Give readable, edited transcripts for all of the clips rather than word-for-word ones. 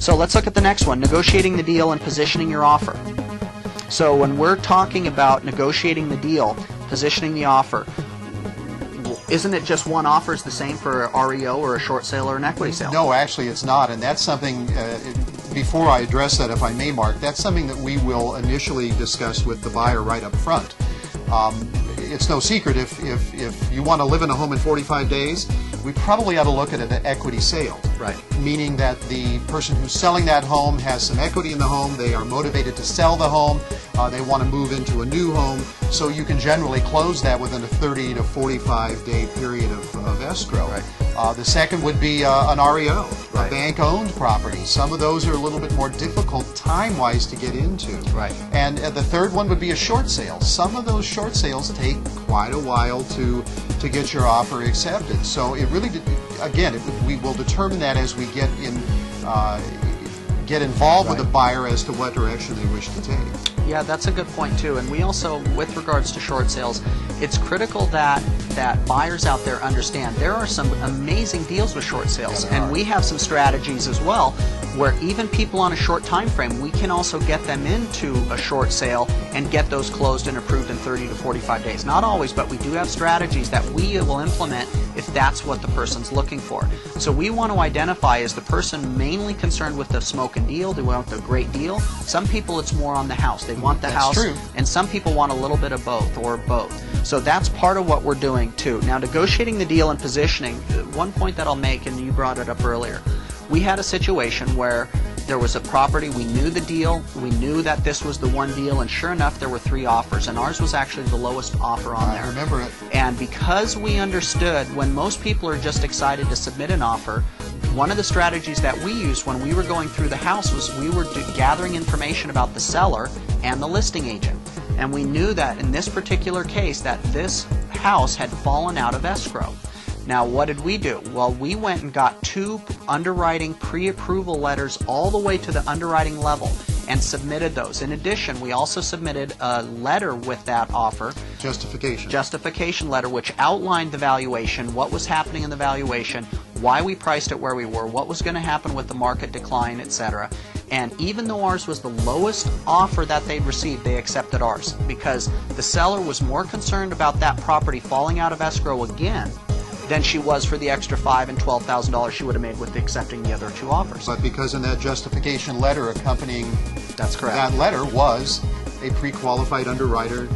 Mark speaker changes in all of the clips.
Speaker 1: So let's look at the next one, negotiating the deal and positioning your offer. So when we're talking about negotiating the deal, positioning the offer, isn't it just one offer is the same for a REO or a short sale or an equity sale?
Speaker 2: No, actually it's not, and that's something, before I address that, if I may, Mark, that's something that we will initially discuss with the buyer right up front. It's no secret, if you want to live in a home in 45 days, we probably ought to look at an equity sale.
Speaker 1: Right.
Speaker 2: Meaning that the person who's selling that home has some equity in the home, they are motivated to sell the home, they want to move into a new home, so you can generally close that within a 30 to 45 day period of escrow.
Speaker 1: Right.
Speaker 2: The second would be an REO,
Speaker 1: right.
Speaker 2: a bank-owned property. Some of those are a little bit more difficult time-wise to get into.
Speaker 1: Right.
Speaker 2: And the third one would be a short sale. Some of those short sales take quite a while to get your offer accepted. So it really, again, we will determine that as we get involved
Speaker 1: right.
Speaker 2: with the buyer as to what direction they wish to take.
Speaker 1: Yeah, that's a good point too. And we also, with regards to short sales, it's critical that buyers out there understand there are some amazing deals with short sales, and we have some strategies as well where even people on a short time frame, we can also get them into a short sale and get those closed and approved in 30 to 45 days. Not always, but we do have strategies that we will implement if that's what the person's looking for. So we want to identify, is the person mainly concerned with the smoke and deal? Do they want the great deal? Some people it's more on the house. They want the house.
Speaker 2: True.
Speaker 1: And some people want a little bit of both, or both. So that's part of what we're doing too. Now, negotiating the deal and positioning, one point that I'll make, and you brought it up earlier, we had a situation where there was a property, we knew the deal, we knew that this was the one deal, and sure enough there were 3 offers, and ours was actually the lowest offer on there.
Speaker 2: I remember it.
Speaker 1: And because we understood when most people are just excited to submit an offer, one of the strategies that we used when we were going through the house was we were gathering information about the seller and the listing agent. And we knew that in this particular case that this house had fallen out of escrow. Now, what did we do? Well, we went and got 2 underwriting pre-approval letters all the way to the underwriting level and submitted those. In addition, we also submitted a letter with that offer. Justification letter, which outlined the valuation, what was happening in the valuation, why we priced it where we were, what was going to happen with the market decline, etc. And even though ours was the lowest offer that they'd received, they accepted ours because the seller was more concerned about that property falling out of escrow again than she was for the extra $5,000 and $12,000 she would have made with accepting the other 2 offers.
Speaker 2: But because in that justification letter accompanying
Speaker 1: That's correct.
Speaker 2: that letter was a pre-qualified underwriter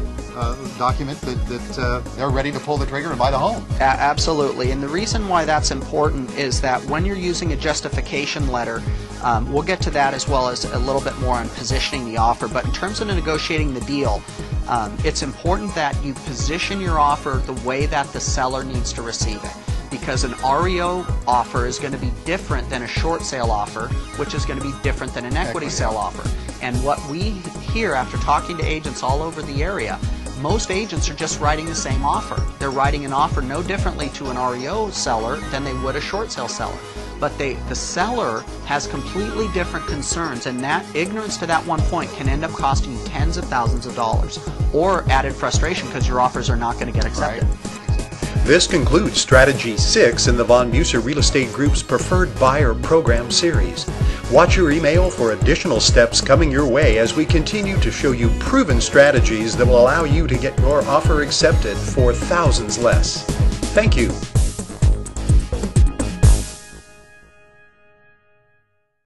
Speaker 2: document that they're ready to pull the trigger and buy the home.
Speaker 1: Absolutely. And the reason why that's important is that when you're using a justification letter, we'll get to that as well as a little bit more on positioning the offer, but in terms of negotiating the deal, it's important that you position your offer the way that the seller needs to receive it. Because an REO offer is going to be different than a short sale offer, which is going to be different than an equity sale offer. And what we hear after talking to agents all over the area, most agents are just writing the same offer. They're writing an offer no differently to an REO seller than they would a short sale seller. But the seller has completely different concerns, and that ignorance to that one point can end up costing you tens of thousands of dollars, or added frustration because your offers are not going to get accepted.
Speaker 2: Right.
Speaker 3: This concludes Strategy 6 in the Von Musser Real Estate Group's Preferred Buyer Program series. Watch your email for additional steps coming your way as we continue to show you proven strategies that will allow you to get your offer accepted for thousands less. Thank you.